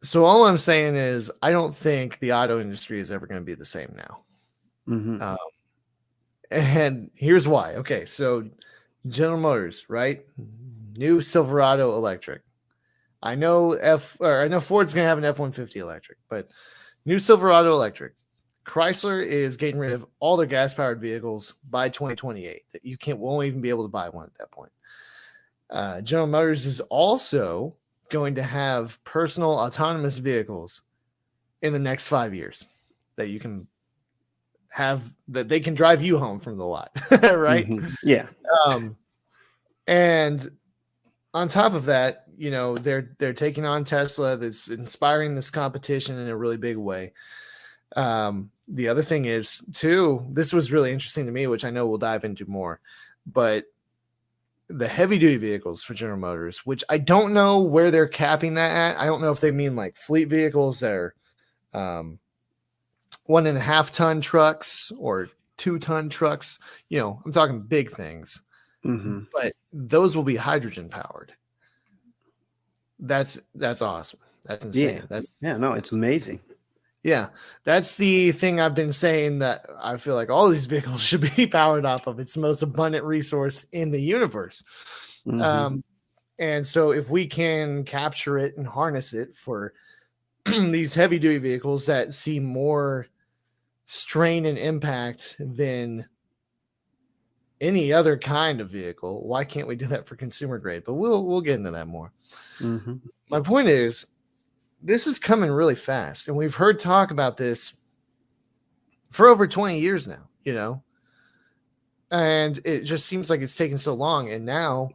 So all I'm saying is I don't think the auto industry is ever going to be the same now. Mm-hmm. Um, and here's why. Okay, so General Motors, right? New Silverado electric. I know Ford's going to have an F-150 electric, but new Silverado electric. Chrysler is getting rid of all their gas-powered vehicles by 2028. That you won't even be able to buy one at that point. General Motors is also going to have personal autonomous vehicles in the next 5 years that you can have, that they can drive you home from the lot, right? Mm-hmm. Yeah. Um, and on top of that, they're taking on Tesla, that's inspiring this competition in a really big way. The other thing is, too, this was really interesting to me, which I know we'll dive into more, but the heavy duty vehicles for General Motors, which I don't know where they're capping that at. I don't know if they mean like fleet vehicles that are 1.5 ton trucks or 2 ton trucks. I'm talking big things, Mm-hmm. but those will be hydrogen powered. That's awesome. That's Yeah. insane. That's Yeah. No, it's amazing. Yeah, that's the thing I've been saying, that I feel like all these vehicles should be powered off of. It's the most abundant resource in the universe. Mm-hmm. And so if we can capture it and harness it for these heavy duty vehicles that see more strain and impact than any other kind of vehicle, why can't we do that for consumer grade? But we'll get into that more. Mm-hmm. My point is, this is coming really fast, and we've heard talk about this for over 20 years now, and it just seems like it's taken so long. And now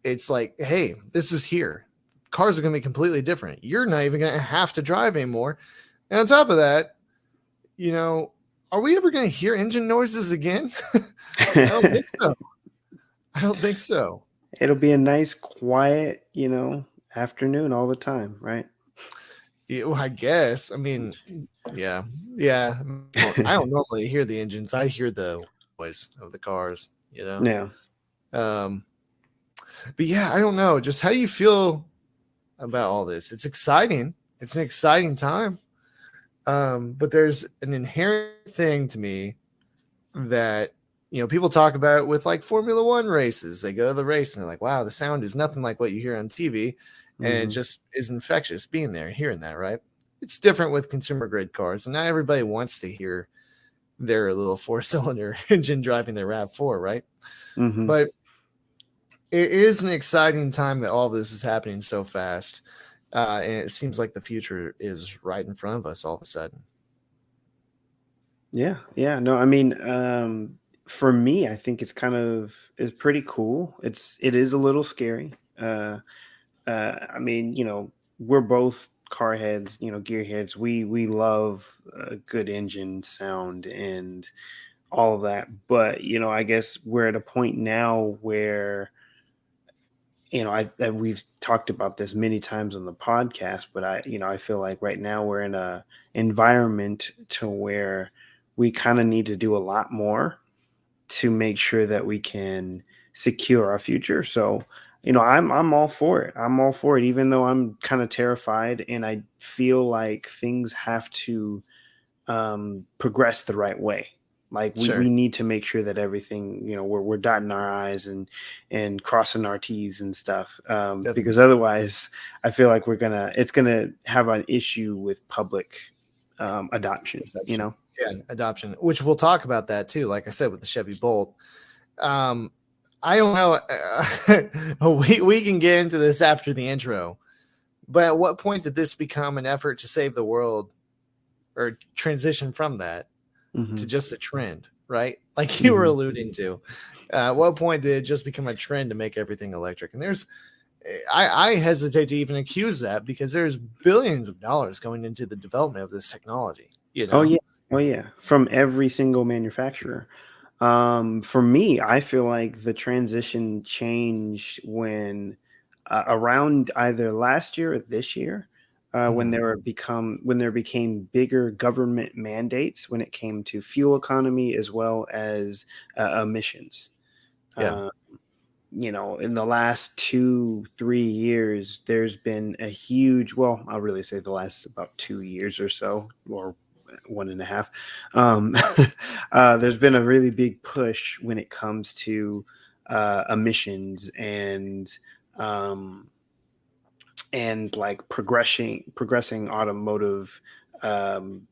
it's like, hey, this is here. Cars are going to be completely different. You're not even going to have to drive anymore. And on top of that, are we ever going to hear engine noises again? I don't think so. I don't think so. It'll be a nice, quiet, afternoon all the time, right? Yeah, well, I guess. I mean, yeah. I don't normally hear the engines. I hear the noise of the cars. Yeah. Um, but yeah, I don't know. Just how do you feel about all this? It's exciting. It's an exciting time. But there's an inherent thing to me that people talk about it with like Formula One races. They go to the race and they're like, wow, the sound is nothing like what you hear on TV. And it Mm-hmm. just is infectious being there, hearing that, right? It's different with consumer grade cars. And not everybody wants to hear their little 4-cylinder engine driving their RAV4, right? Mm-hmm. But it is an exciting time that all of this is happening so fast. And it seems like the future is right in front of us all of a sudden. Yeah. Yeah. No, I mean, for me, I think it's pretty cool. It is a little scary. I mean, we're both car heads, gear heads. We love a good engine sound and all of that. But, I guess we're at a point now where, we've talked about this many times on the podcast, but I feel like right now we're in a environment to where we kind of need to do a lot more to make sure that we can secure our future. So, I'm all for it. I'm all for it, even though I'm kind of terrified, and I feel like things have to progress the right way. Like we, Sure. we need to make sure that everything, we're dotting our I's and crossing our T's and stuff. Definitely. Because otherwise I feel like it's gonna have an issue with public adoption, Perception. Yeah, adoption, which we'll talk about that too. Like I said, with the Chevy Bolt, I don't know. We can get into this after the intro, but at what point did this become an effort to save the world, or transition from that Mm-hmm. to just a trend, right? Like you were Mm-hmm. alluding to. At what point did it just become a trend to make everything electric? And I hesitate to even accuse that, because there's billions of dollars going into the development of this technology. Oh yeah. Oh yeah. From every single manufacturer. For me, I feel like the transition changed when around either last year or this year, when there became bigger government mandates when it came to fuel economy as well as emissions. Yeah. Uh, in the last 2-3 years, there's been a huge, well, I'll really say the last about 2 years or so, or 1.5. There's been a really big push when it comes to emissions um, and like progressing automotive um,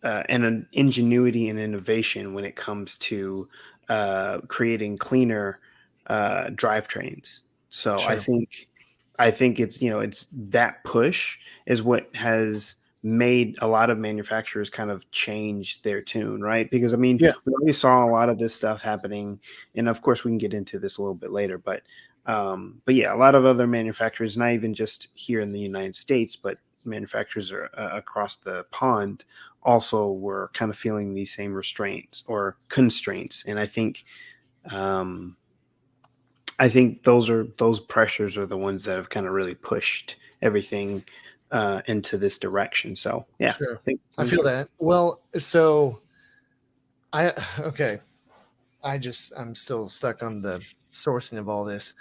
and an ingenuity and innovation when it comes to creating cleaner drivetrains. So Sure. I think it's that push is what has made a lot of manufacturers kind of change their tune, right? Because I mean, Yeah. we already saw a lot of this stuff happening, and of course we can get into this a little bit later, but yeah, a lot of other manufacturers, not even just here in the United States, but manufacturers are, across the pond also were kind of feeling these same restraints or constraints. And um, I think those pressures are the ones that have kind of really pushed everything into this direction. So yeah, Sure. I think feel you're. that. Well, so I okay. I'm still stuck on the sourcing of all this.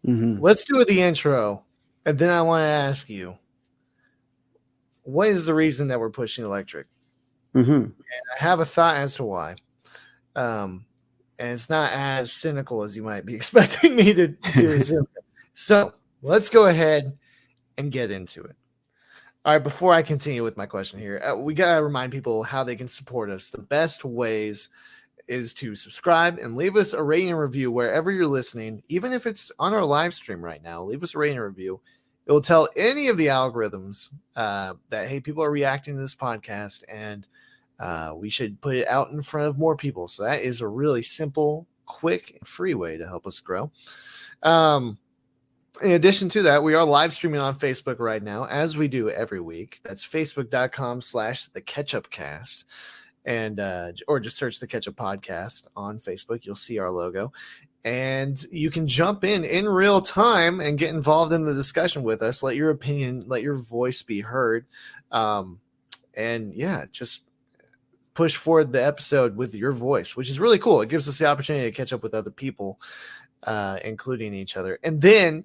Hmm. Let's do the intro, and then I want to ask you, what is the reason that we're pushing electric? Hmm. I have a thought as to why. Um, and it's not as cynical as you might be expecting me to assume. So let's go ahead and get into it. All right, before I continue with my question here, we got to remind people how they can support us. The best ways is to subscribe and leave us a rating and review wherever you're listening, even if it's on our live stream right now. Leave us a rating and review. It will tell any of the algorithms that, hey, people are reacting to this podcast and we should put it out in front of more people. So that is a really simple, quick, and free way to help us grow. In addition to that, we are live streaming on Facebook right now, as we do every week. That's facebook.com/the Ketchup Cast. And or just search the Ketchup Podcast on Facebook. You'll see our logo. And you can jump in real time and get involved in the discussion with us. Let your opinion, let your voice be heard. And yeah, just push forward the episode with your voice, which is really cool. It gives us the opportunity to catch up with other people, including each other. And then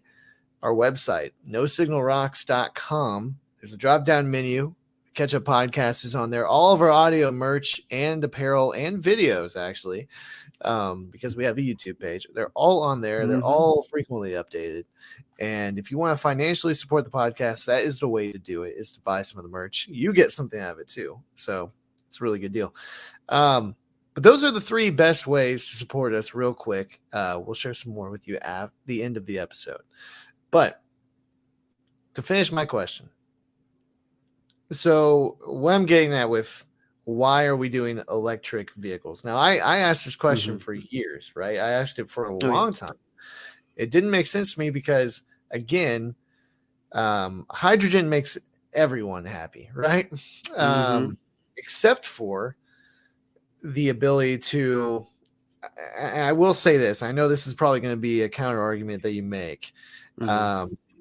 our website, nosignalrocks.com. There's a drop down menu. The Ketchup Podcast is on there. All of our audio merch and apparel and videos, actually, because we have a YouTube page. They're all on there. They're all frequently updated. And if you want to financially support the podcast, that is the way to do it, is to buy some of the merch. You get something out of it too. So it's a really good deal. But those are the three best ways to support us real quick. We'll share some more with you at the end of the episode. But to finish my question, so what I'm getting at with why are we doing electric vehicles? Now, I asked this question for years, right? I asked it for a Oh, yeah. long time. It didn't make sense to me because, again, hydrogen makes everyone happy, right? Except for the ability to, I will say this, I know this is probably going to be a counter argument that you make.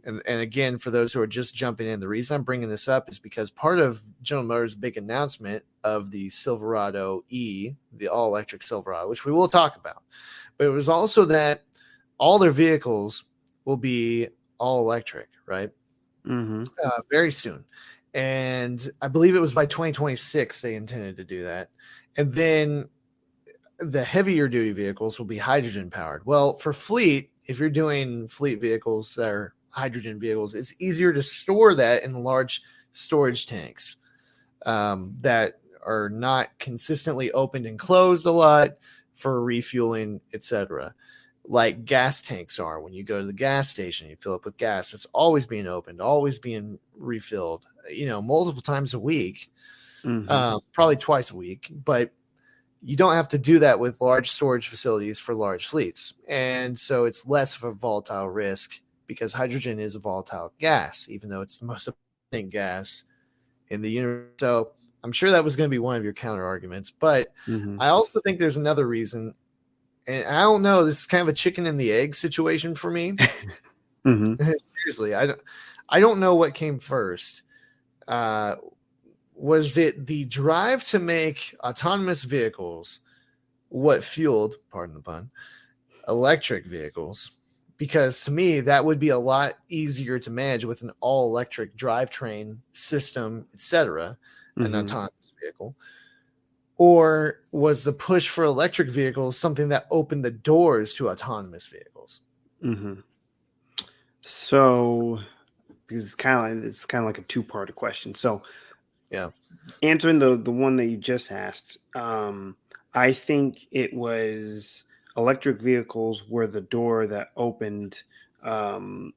And again, for those who are just jumping in, the reason I'm bringing this up is because part of General Motors' big announcement of the Silverado E, the all-electric Silverado, which we will talk about, but it was also that all their vehicles will be all-electric, right? Very soon. And I believe it was by 2026 they intended to do that. And then the heavier duty vehicles will be hydrogen powered. Well, for fleet, if you're doing fleet vehicles that are hydrogen vehicles, it's easier to store that in large storage tanks that are not consistently opened and closed a lot for refueling, etc. Like gas tanks are. When you go to the gas station, you fill up with gas. It's always being opened, always being refilled, multiple times a week, probably twice a week. But you don't have to do that with large storage facilities for large fleets. And so it's less of a volatile risk because hydrogen is a volatile gas, even though it's the most abundant gas in the universe. So I'm sure that was going to be one of your counter arguments. But I also think there's another reason. And I don't know, this is kind of a chicken and the egg situation for me. Seriously, I don't know what came first. Was it the drive to make autonomous vehicles what fueled, pardon the pun, electric vehicles, because to me that would be a lot easier to manage with an all electric drivetrain system, etc., an autonomous vehicle? Or was the push for electric vehicles something that opened the doors to autonomous vehicles? So, because it's kind of like a two-part question. So, Yeah, answering the one that you just asked, I think it was electric vehicles were the door that opened, um,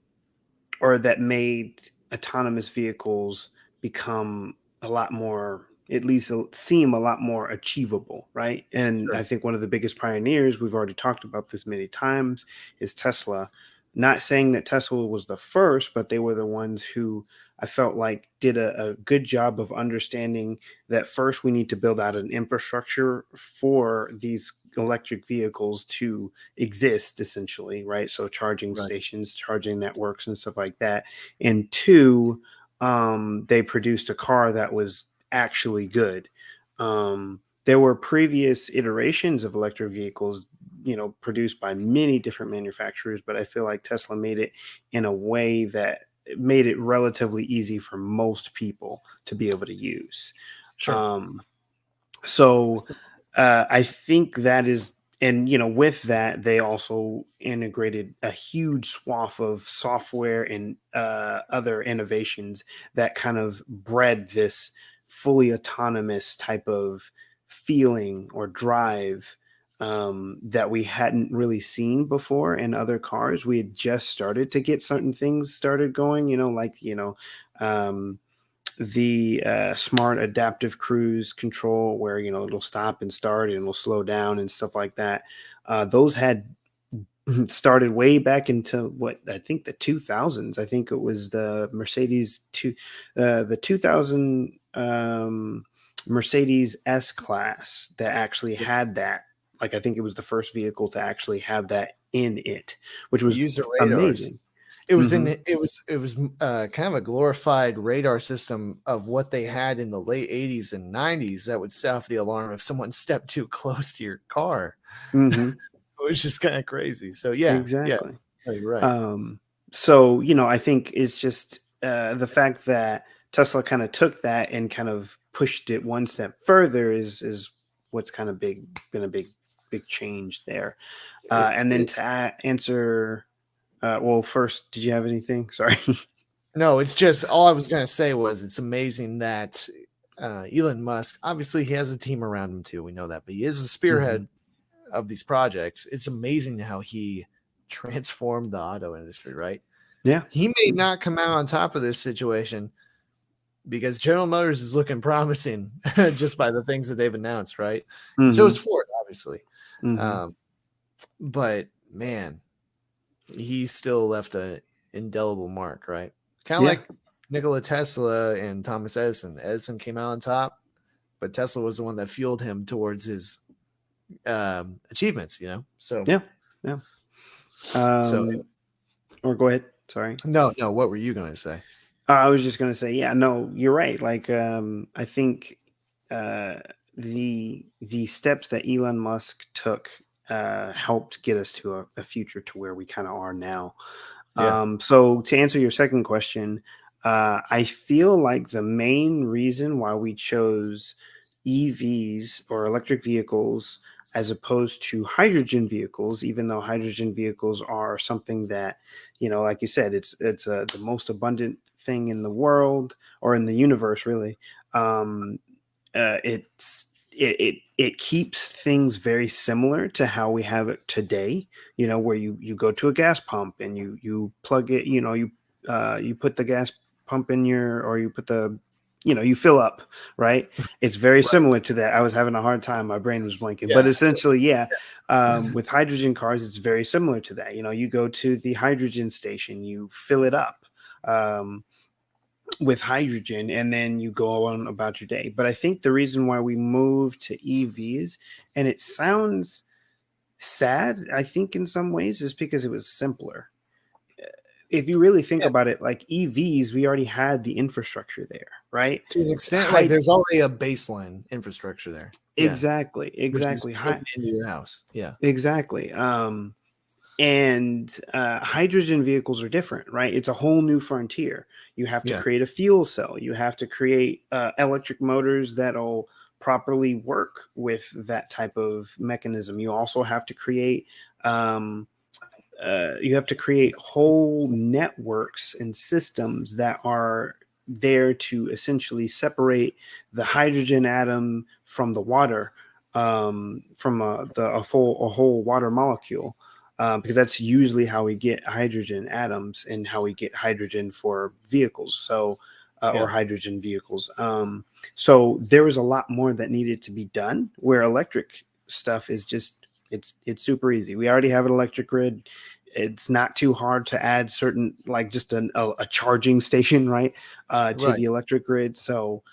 or that made autonomous vehicles become a lot more, at least seem a lot more achievable, right? And I sure. think one of the biggest pioneers, we've already talked about this many times, is Tesla. Not saying that Tesla was the first, but they were the ones who I felt like did a good job of understanding that first we need to build out an infrastructure for these electric vehicles to exist, essentially, right? So charging Right. stations, charging networks, and stuff like that. And two, they produced a car that was actually good. There were previous iterations of electric vehicles, produced by many different manufacturers, but I feel like Tesla made it in a way that made it relatively easy for most people to be able to use. Sure. Um, so I think that is, and with that, they also integrated a huge swath of software and other innovations that kind of bred this fully autonomous type of feeling or drive that we hadn't really seen before in other cars. We had just started to get certain things started going, um, the smart adaptive cruise control, where it'll stop and start and it'll slow down and stuff like that. Those had started way back into what I think the 2000s. I think it was the 2000 Mercedes S class that actually had that. Like, I think it was the first vehicle to actually have that in it, which was User radars. amazing. It was Hmm. in it was kind of a glorified radar system of what they had in the late 80s and 90s that would set off the alarm if someone stepped too close to your car. Hmm. It was just kind of crazy. So yeah, Exactly. you're right. So, I think it's just the fact that Tesla kind of took that and kind of pushed it one step further is what's kind of been a big change there. And then It, to answer, well, first, did you have anything? Sorry. no, it's just all I was going to say was it's amazing that Elon Musk, obviously he has a team around him too. We know that, but he is a Hmm. spearhead of these projects. It's amazing how he transformed the auto industry, right? Yeah. He may not come out on top of this situation because General Motors is looking promising just by the things that they've announced, right? And so is Hmm. Ford, obviously. Hmm. Um, but man, he still left a indelible mark, right? Kind of Yeah. like Nikola Tesla and Thomas Edison. Edison came out on top, but Tesla was the one that fueled him towards his achievements, So, Yeah. Yeah. so Or go ahead. Sorry. no. What were you going to say? I was just going to say, yeah, no, you're right. Like, I think uh, the steps that Elon Musk took helped get us to a future to where we kind of are now. Yeah, So to answer your second question, I feel like the main reason why we chose EVs or electric vehicles as opposed to hydrogen vehicles, even though hydrogen vehicles are something that, like you said, it's the most abundant thing in the world or in the universe, really. Um, it keeps things very similar to how we have it today, where you go to a gas pump and you plug it, you put the gas pump in or you put you fill up, right? It's very right. similar to that. I was having a hard time, my brain was blanking, but Yeah, essentially, yeah. With hydrogen cars, it's very similar to that. You go to the hydrogen station, you fill it up with hydrogen, and then you go on about your day. But I think the reason why we moved to EVs, and it sounds sad, I think in some ways, is because it was simpler. If you really think yeah. about it, like EVs, we already had the infrastructure there, right? To an extent, like Hyd- there's already a baseline infrastructure there. Yeah, exactly, which is exactly. built into your house. Yeah, Exactly. And hydrogen vehicles are different, right? It's a whole new frontier. You have to Yeah. create a fuel cell. You have to create electric motors that'll properly work with that type of mechanism. You also have to create um, whole networks and systems that are there to essentially separate the hydrogen atom from the water, from a whole water molecule, because that's usually how we get hydrogen atoms and how we get hydrogen for vehicles. So, Yeah. or hydrogen vehicles. So there was a lot more that needed to be done. Where electric stuff is just it's super easy. We already have an electric grid. It's not too hard to add certain, like just a charging station, right, to Right. the electric grid. So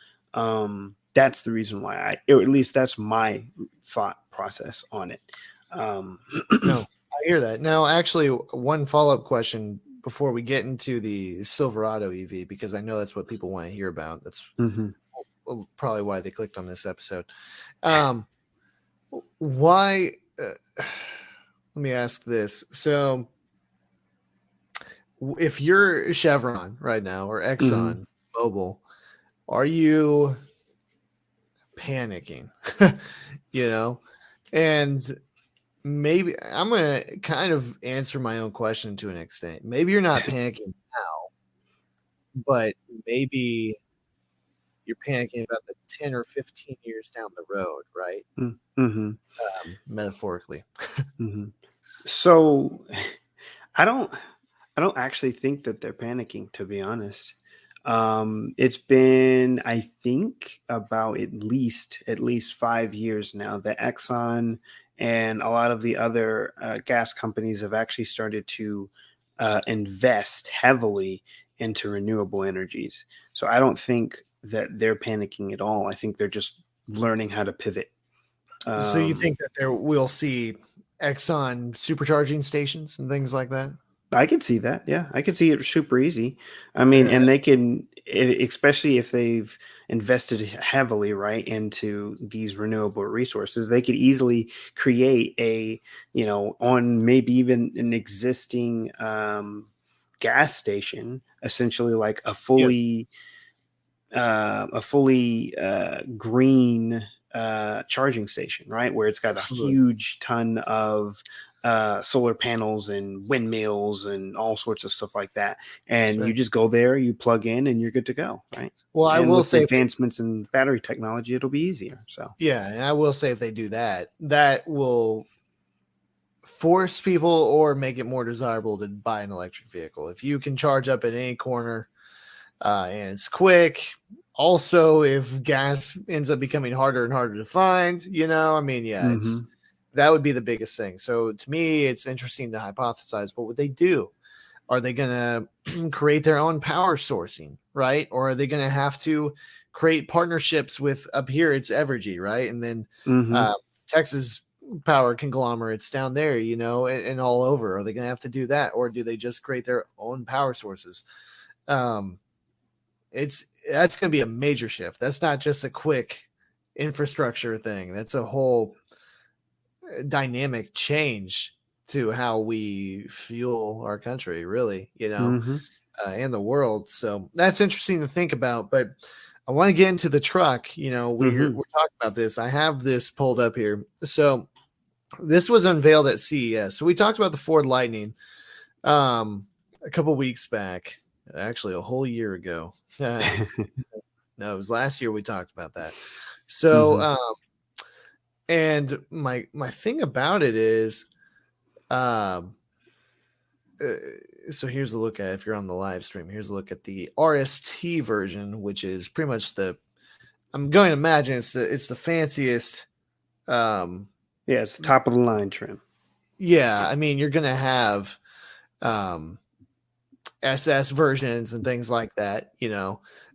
that's the reason why or at least that's my thought process on it. Um, No, I hear that. Now, actually, one follow-up question before we get into the Silverado EV, because I know that's what people want to hear about. That's mhm. probably why they clicked on this episode. Um, why? Let me ask this. So, if you're Chevron right now or Mhm. Exxon Mobil, are you panicking? you know, and maybe I'm gonna kind of answer my own question to an extent. Maybe you're not panicking now, but maybe you're panicking about the 10 or 15 years down the road, right? Mhm. Metaphorically. Mhm. So I don't I don't actually think that they're panicking, to be honest. It's been, I think, about at least 5 years now that Exxon and a lot of the other gas companies have actually started to invest heavily into renewable energies. So I don't think that they're panicking at all. I think they're just learning how to pivot. So you Um, think that there we'll see Exxon supercharging stations and things like that? I could see that. Yeah, I could see it super easy. I They're mean, gonna and they can, especially if they've invested heavily, right, into these renewable resources, they could easily create on maybe even an existing gas station, essentially like yes, a fully green charging station, right? Where it's got a absolutely. huge ton of solar panels and windmills and all sorts of stuff like that. That's And you right. just go there, you plug in, and you're good to go, right? Well, I And will with say if they advancements in battery technology, it'll be easier. So, yeah, and I will say if they do that, that will force people or make it more desirable to buy an electric vehicle. If you can charge up at any corner and it's quick. Also, if gas ends up becoming harder and harder to find, I mean, yeah, it's hmm that would be the biggest thing. So to me, it's interesting to hypothesize what would they do? Are they going to create their own power sourcing, right? Or are they going to have to create partnerships with up here? It's Evergy, right? And then hmm Texas power conglomerates down there, and all over. Are they going to have to do that, or do they just create their own power sources? Um, that's going to be a major shift. That's not just a quick infrastructure thing. That's a whole dynamic change to how we fuel our country, really, hmm and the world. So that's interesting to think about. But I want to get into the truck. We're hmm talking about this. I have this pulled up here. So this was unveiled at CES. So we talked about the Ford Lightning a couple weeks back, actually a whole year ago. No, it was last year we talked about that. So, hmm and my thing about it is, um, so here's a look at if you're on the live stream. Here's a look at the RST version, which is pretty much the. I'm going to imagine it's the fanciest. Um, Yeah, it's top of the line trim. yeah, I mean you're gonna have um, SS versions and things like that,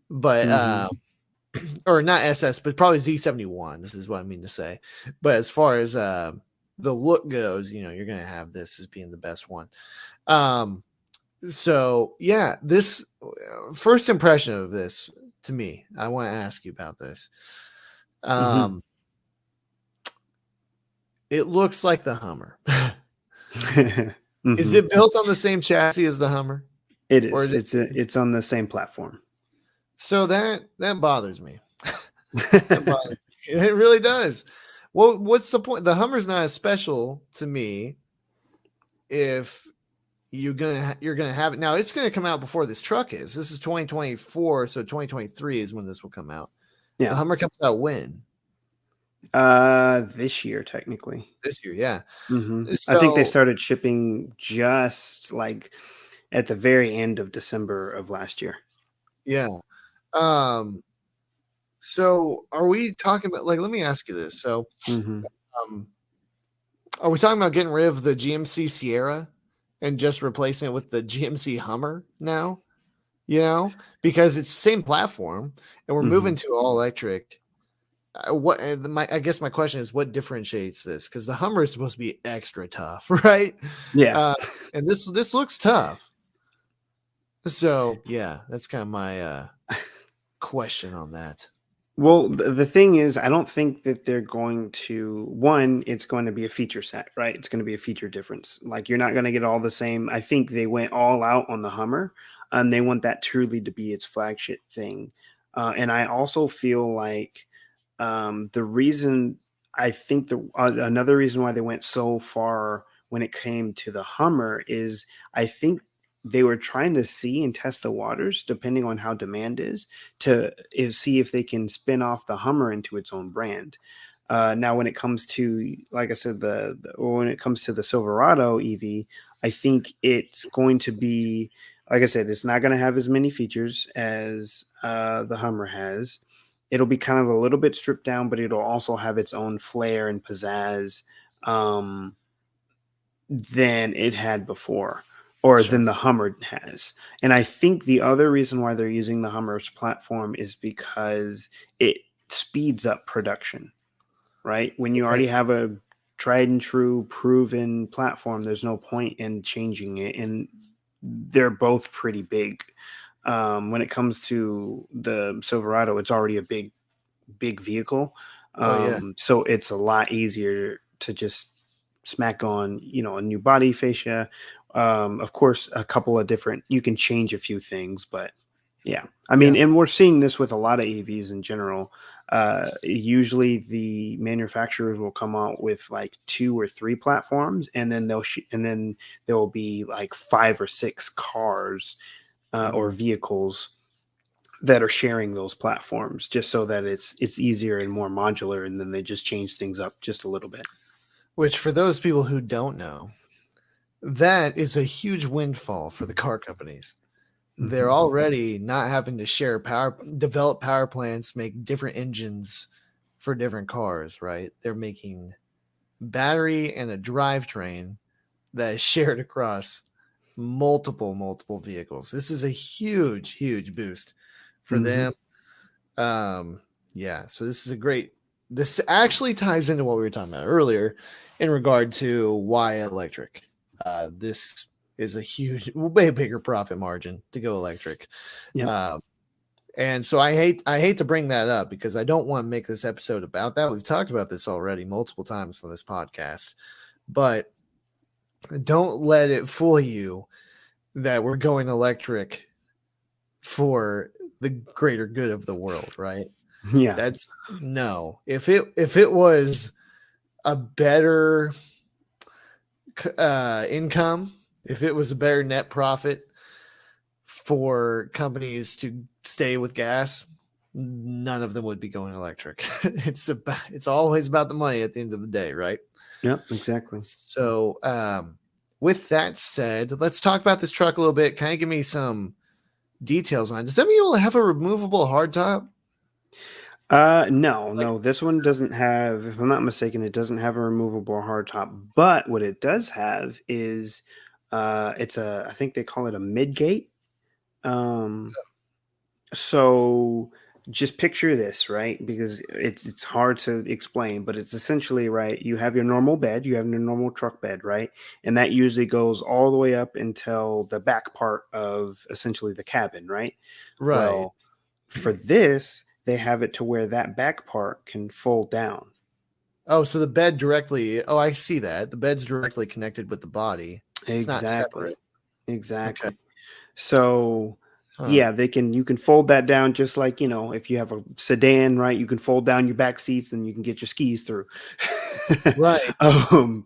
but hmm or not SS, but probably Z71. This is what I mean to say. But as far as the look goes, you're gonna have this as being the best one. Um, so yeah, this first impression of this to me, I want to ask you about this. hmm Um, it looks like the Hummer. Is Mm-hmm. it built on the same chassis as the Hummer? It Or is. It's on the same platform. so that bothers me. That bothers me. It really does. Well, what's the point? The Hummer's not as special to me if you're gonna have it now. It's gonna come out before this truck is. This is 2024, so 2023 is when this will come out. The Yeah. Hummer comes out when? This year technically. This year, yeah. I think they So started shipping just like at the very end of December of last year. yeah. Um. So are we talking about like? Let me ask you this. So, Mm-hmm. um, are we talking about getting rid of the GMC Sierra and just replacing it with the GMC Hummer now? You know, because it's the same platform, and we're Mm-hmm. moving to all electric. I guess my question is what differentiates this? Because the Hummer is supposed to be extra tough, right? Yeah. Uh, and this looks tough. So yeah, that's kind of my question on that. Well, the thing is, I don't think that they're going to, one, it's going to be a feature set, right? It's going to be a feature difference. Like, you're not going to get all the same. I think they went all out on the Hummer, and they want that truly to be its flagship thing. And I also feel like the reason, I think another reason why they went so far when it came to the Hummer is I think they were trying to see and test the waters, depending on how demand is, to see if they can spin off the Hummer into its own brand. Now, when it comes to, like I said, when it comes to the Silverado EV, I think it's going to be, like I said, it's not going to have as many features as the Hummer has. It'll be kind of a little bit stripped down, but it'll also have its own flair and pizzazz than it had before, or Sure. than the Hummer has. And I think the other reason why they're using the Hummer's platform is because it speeds up production, right? When you Right. already have a tried and true proven platform, there's no point in changing it. And they're both pretty big. When it comes to the Silverado, it's already a big vehicle. Oh yeah. So it's a lot easier to just smack on, a new body fascia. Of course, a couple of different, you can change a few things, but yeah, I mean, Yeah. and we're seeing this with a lot of EVs in general. Usually the manufacturers will come out with like 2 or 3 platforms, and then and then there will be like 5 or 6 cars or Mhm. vehicles that are sharing those platforms, just so that it's easier and more modular, and then they just change things up just a little bit. Which, for those people who don't know, that is a huge windfall for the car companies. They're Mm-hmm. already not having to share develop power plants, make different engines for different cars, right? They're making battery and a drivetrain that is shared across multiple vehicles. This is a huge boost for Mm-hmm. them. Um, yeah, so this is a great. This actually ties into what we were talking about earlier in regard to why electric. This is a huge, way bigger profit margin to go electric. Yep. Um, and so I hate to bring that up because I don't want to make this episode about that. We've talked about this already multiple times on this podcast, but don't let it fool you that we're going electric for the greater good of the world, right? Yeah. That's no. If it was a better income, if it was a better net profit for companies to stay with gas, none of them would be going electric. It's always about the money at the end of the day, right? Yep. Exactly. So, with that said, let's talk about this truck a little bit. Can you give me some details on it? Does that mean you'll have a removable hardtop? No, Like, no, this one doesn't have, if I'm not mistaken, it doesn't have a removable hardtop. But what it does have is, I think they call it a midgate. Um, so just picture this, right? Because it's hard to explain, but it's essentially, right, you have your normal bed, you have your normal truck bed, right? And that usually goes all the way up until the back part of essentially the cabin, right? right. Well, for this, they have it to where that back part can fold down. Oh, so the bed directly. Oh, I see that. The bed's directly connected with the body. It's not Exactly. separate. Okay. Exactly. So Huh. yeah, you can fold that down just like, you know, if you have a sedan, right? You can fold down your back seats and you can get your skis through. Right. um,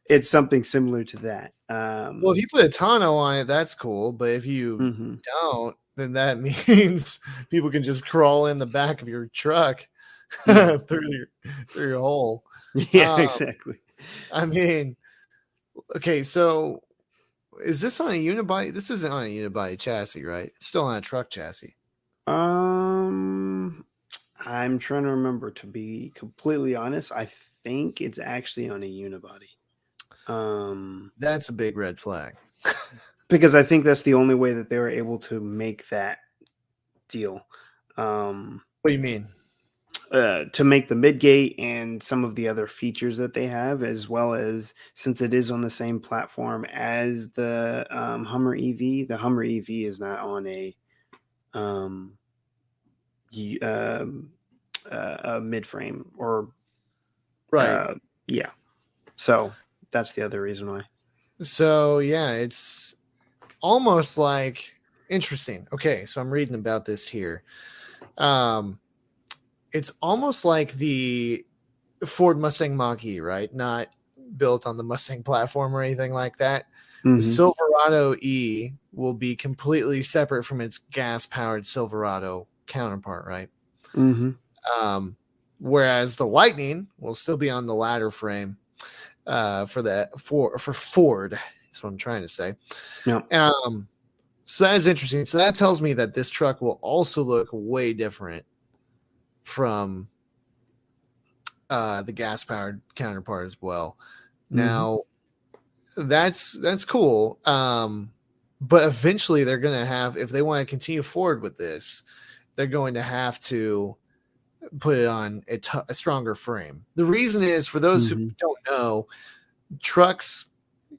it's something similar to that. Well, if you put a tonneau on it, that's cool. But if you Mhm. don't, then that means people can just crawl in the back of your truck Yeah. through your hole. Yeah, Um, exactly. I mean, okay, so is this on a unibody? This isn't on a unibody chassis, right? It's still on a truck chassis. Um, I'm trying to remember, to be completely honest. I think it's actually on a unibody. Um, That's a big red flag. because I think that's the only way that they were able to make that deal. Um, What do you mean? to make the midgate and some of the other features that they have, as well as since it is on the same platform as the Hummer EV, the Hummer EV is not on um, y- um, a mid frame or Right. uh, yeah. So that's the other reason why. So yeah, it's almost like interesting. Okay, so I'm reading about this here. Um, it's almost like the Ford Mustang Mach-E, right? Not built on the Mustang platform or anything like that. The Mm-hmm. Silverado E will be completely separate from its gas-powered Silverado counterpart, right? Mm-hmm. Um, whereas the Lightning will still be on the ladder frame for Ford. Is what I'm trying to say. Yeah. Um, so that is interesting. So that tells me that this truck will also look way different from the gas powered counterpart as well. Mm-hmm. Now that's cool. But eventually they're going to have, if they want to continue forward with this, they're going to have to put it on a stronger frame. The reason is, for those who Mm-hmm. don't know, trucks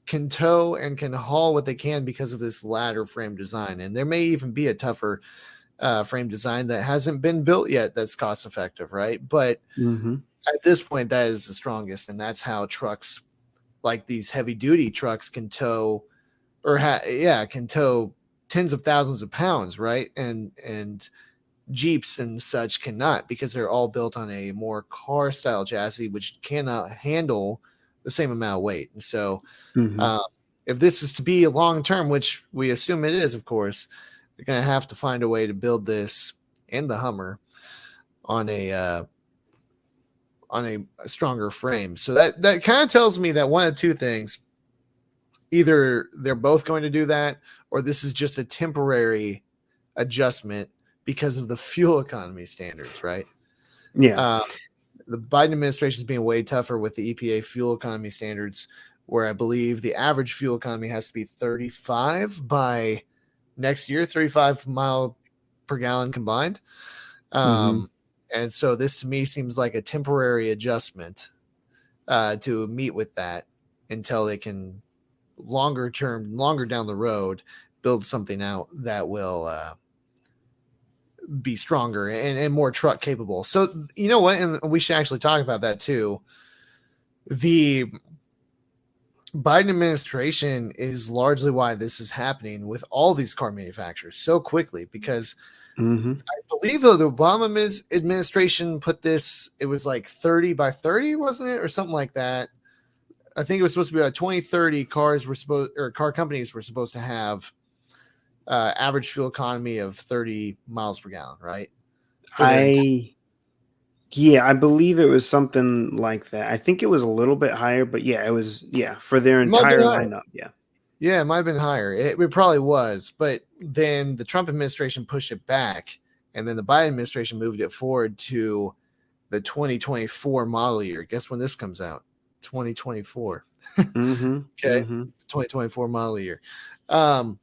can tow and can haul what they can because of this ladder frame design. And there may even be a tougher frame design that hasn't been built yet that's cost effective, right? But Mm-hmm. at this point, that is the strongest. And that's how trucks like these heavy duty trucks can tow can tow tens of thousands of pounds, right? And Jeeps and such cannot, because they're all built on a more car style chassis, which cannot handle the same amount of weight. And so, Mm-hmm. uh, if this is to be a long term, which we assume it is, of course, they're going to have to find a way to build this and the Hummer on a stronger frame. So that kind of tells me that one of two things: either they're both going to do that, or this is just a temporary adjustment because of the fuel economy standards, right? Yeah. Uh, the Biden administration is being way tougher with the EPA fuel economy standards, where I believe the average fuel economy has to be 35 by next year, 35 mile per gallon combined. Mm-hmm. And so this to me seems like a temporary adjustment to meet with that until they can longer down the road, build something out that will be stronger and more truck capable. So you know what, and we should actually talk about that too. The Biden administration is largely why this is happening with all these car manufacturers so quickly, because Mm-hmm. I believe though the Obama administration put this, it was like 30 by 30, wasn't it, or something like that. I think it was supposed to be about 2030 car companies were supposed to have average fuel economy of 30 miles per gallon, right? For their entire. I Yeah, I believe it was something like that. I think it was a little bit higher, but yeah, it was, yeah, for their It might have been entire higher. lineup. Yeah. Yeah, it might have been higher. It probably was, but then the Trump administration pushed it back, and then the Biden administration moved it forward to the 2024 model year. Guess when this comes out? 2024. Mm-hmm. Okay, Mm-hmm. 2024 model year. Um,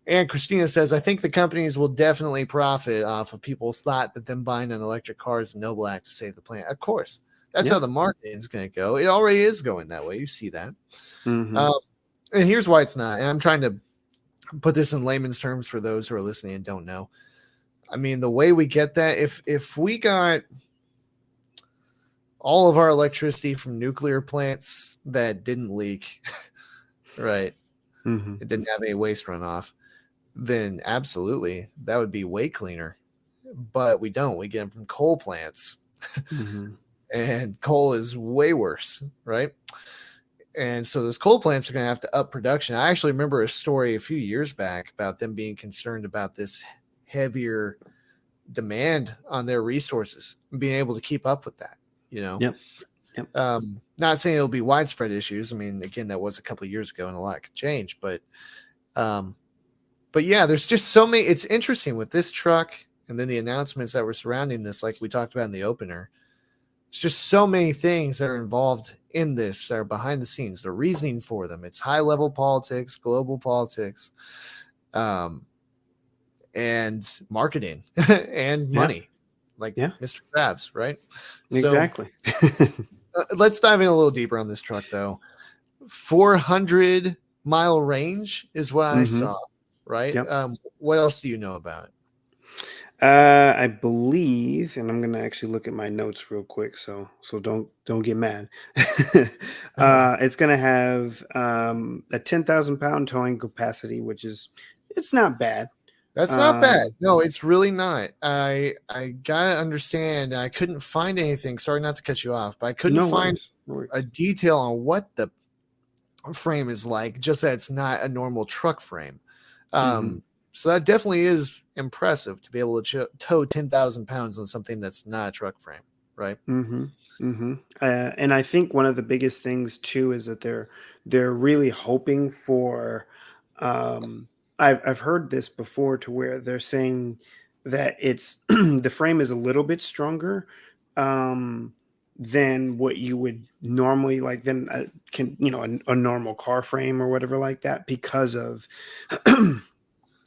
and Christina says, I think the companies will definitely profit off of people's thought that them buying an electric car is a noble act to save the planet. Of course, that's Yeah. how the marketing is going to go. It already is going that way. You see that. Mm-hmm. Um, and here's why it's not. And I'm trying to put this in layman's terms for those who are listening and don't know. I mean, the way we get that, if we got all of our electricity from nuclear plants that didn't leak, right? Mm-hmm. it didn't have any waste runoff, then absolutely that would be way cleaner. But we don't. We get them from coal plants, Mm-hmm. and coal is way worse, right? And so those coal plants are going to have to up production. I actually remember a story a few years back about them being concerned about this heavier demand on their resources, being able to keep up with that, you know. Yep. Yep. Not saying it'll be widespread issues. I mean, again, that was a couple of years ago and a lot could change, um, but yeah, there's just so many. It's interesting with this truck and then the announcements that were surrounding this, like we talked about in the opener. It's just so many things that are involved in this that are behind the scenes, the reasoning for them. It's high level politics, global politics, and marketing and money, like Mr. Krabs, right? Exactly. So let's dive in a little deeper on this truck, though. 400-mile range is what I saw, right? Yep. What else do you know about it? I believe, and I'm gonna actually look at my notes real quick, so don't get mad. It's gonna have a 10,000-pound towing capacity, which is it's not bad. That's not bad. No, it's really not. I gotta understand. I couldn't find anything. Sorry not to cut you off, but I couldn't find a detail on what the frame is like. Just that it's not a normal truck frame. So that definitely is impressive to be able to tow 10,000 pounds on something that's not a truck frame, right? And I think one of the biggest things too is that they're really hoping for. I've heard this before to where they're saying that it's the frame is a little bit stronger than what you would normally like than a normal car frame or whatever like that because of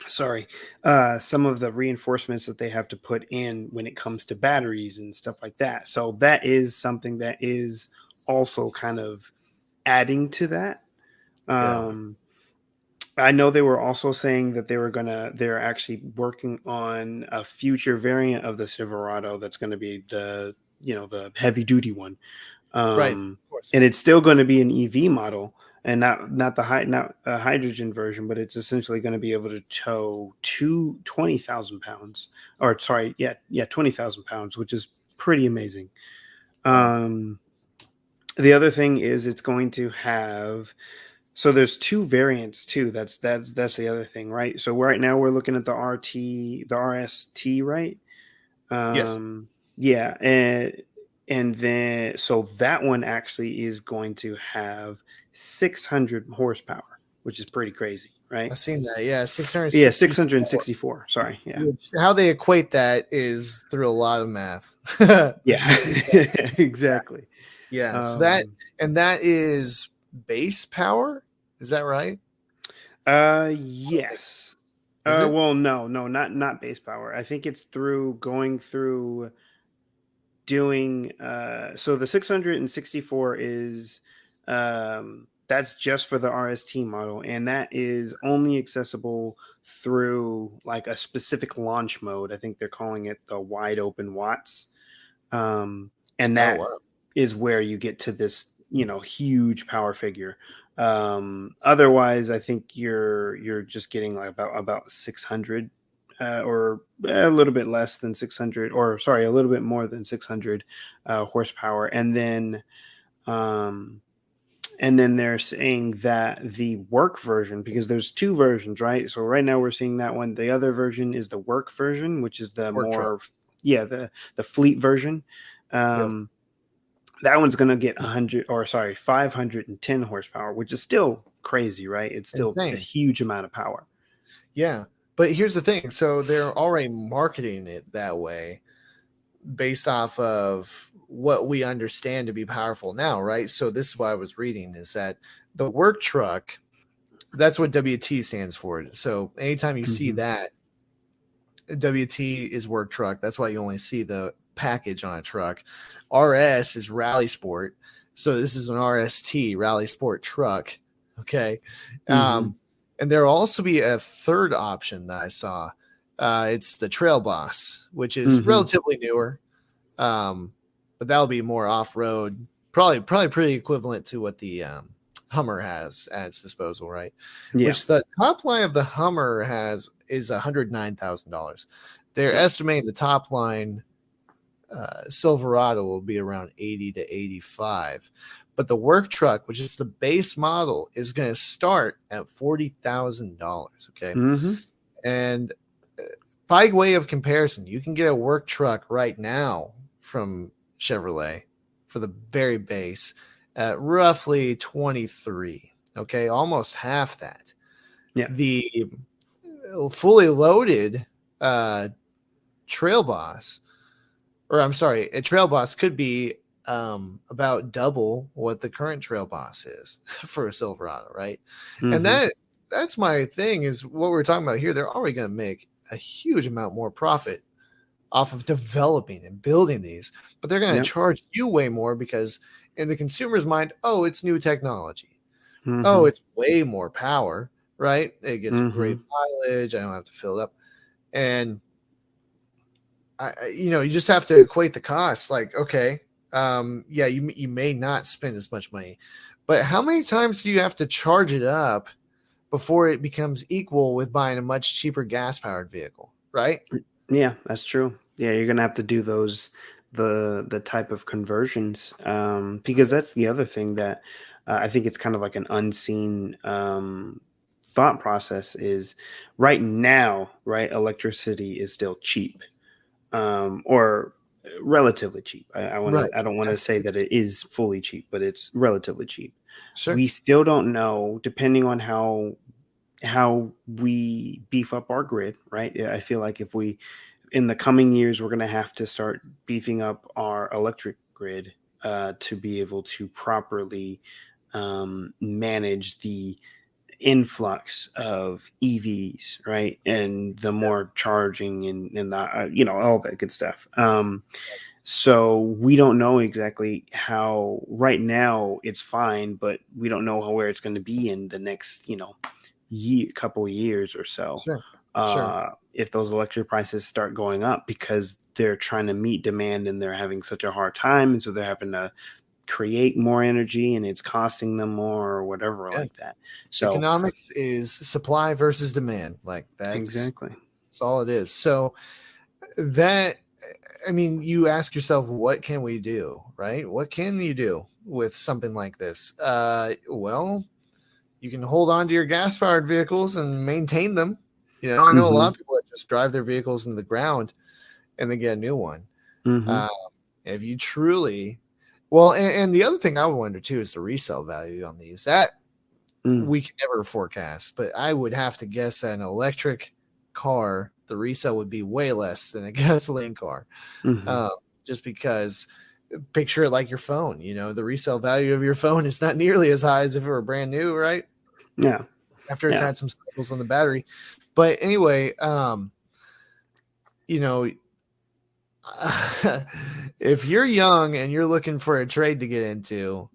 some of the reinforcements that they have to put in when it comes to batteries and stuff like that. So that is something that is also kind of adding to that. I know they were also saying that they're actually working on a future variant of the Silverado that's going to be the heavy duty one. Right. Of course. And it's still going to be an EV model and not a hydrogen version, but it's essentially going to be able to tow 20,000 pounds, or sorry, 20,000 pounds, which is pretty amazing. The other thing is it's going to have, so there's two variants too. That's the other thing, right? So right now we're looking at the RST, right? Yes. Yeah, and then so that one actually is going to have 600 horsepower, which is pretty crazy, right? I've seen that. Yeah, 664. Sorry, yeah. How they equate that is through a lot of math. Yeah, exactly. Yeah, so that is base power. Is that right? Yes. Well, no, not base power. I think it's going through doing so the 664 is that's just for the RST model, and that is only accessible through like a specific launch mode. I think they're calling it the wide open watts, and that is where you get to this huge power figure. Otherwise I think you're just getting like about 600 or a little bit less than 600, or sorry, a little bit more than 600 horsepower. And then they're saying that the work version, because there's two versions, right? So right now we're seeing that one. The other version is the work version, which is the the fleet version. That one's going to get 510 horsepower, which is still crazy, right? It's still a huge amount of power. Yeah. But here's the thing. So they're already marketing it that way based off of what we understand to be powerful now, right? So this is what I was reading, is that the work truck, that's what WT stands for. So anytime you see that, WT is work truck. That's why you only see the package on a truck. RS is rally sport. So this is an RST, rally sport truck. Okay. And there'll also be a third option that I saw. It's the Trail Boss, which is relatively newer. But that'll be more off-road, probably pretty equivalent to what the Hummer has at its disposal, right? Yeah. Which the top line of the Hummer has is $109,000. They're estimating the top line Silverado will be around 80 to 85, but the work truck, which is the base model, is going to start at $40,000. Okay, Mm-hmm. and by way of comparison, you can get a work truck right now from Chevrolet for the very base at roughly 23. Okay, almost half that. Yeah. The fully loaded uh, Trail Boss, or I'm sorry, a Trail Boss could be about double what the current Trail Boss is for a Silverado, right? And Mm-hmm. that's my thing is what we're talking about here. They're already going to make a huge amount more profit off of developing and building these, but they're going to Yep. charge you way more because in the consumer's mind, oh, it's new technology. Oh, Mm-hmm. it's way more power, right? It gets Mm-hmm. great mileage. I don't have to fill it up. And you just have to equate the costs. Like, okay, yeah, you may not spend as much money, but how many times do you have to charge it up before it becomes equal with buying a much cheaper gas powered vehicle, right? Yeah, that's true. Yeah, you're gonna have to do the type of conversions, because that's the other thing that I think it's kind of like an unseen thought process is right now, right? Electricity is still cheap, or relatively cheap. Right. I don't want to say that it is fully cheap, but it's relatively cheap. Sure. We still don't know, depending on how we beef up our grid, right? Yeah, I feel like if we in the coming years, we're going to have to start beefing up our electric grid to be able to properly manage the influx of EVs, right? And the more charging and the, all that good stuff. So we don't know exactly how right now it's fine, but we don't know where it's going to be in the next, couple of years or so. Sure. Sure. If those electric prices start going up because they're trying to meet demand and they're having such a hard time, and so they're having to create more energy and it's costing them more or whatever Yeah. like that. So Economics is supply versus demand. Like exactly. that's all it is. So that I mean, you ask yourself, what can we do, right? What can you do with something like this? Well, you can hold on to your gas powered vehicles and maintain them. I know a lot Mm-hmm. of people that just drive their vehicles into the ground and they get a new one. Mm-hmm. Uh, if you truly, well, and the other thing I would wonder too is the resale value on these. That Mm. we can never forecast, but I would have to guess that an electric car, the resale would be way less than a gasoline car. Mm-hmm. Uh, just because picture it like your phone, the resale value of your phone is not nearly as high as if it were brand new, right? Yeah. After it's Yeah. had some cycles on the battery. But anyway, you know, if you're young and you're looking for a trade to get into,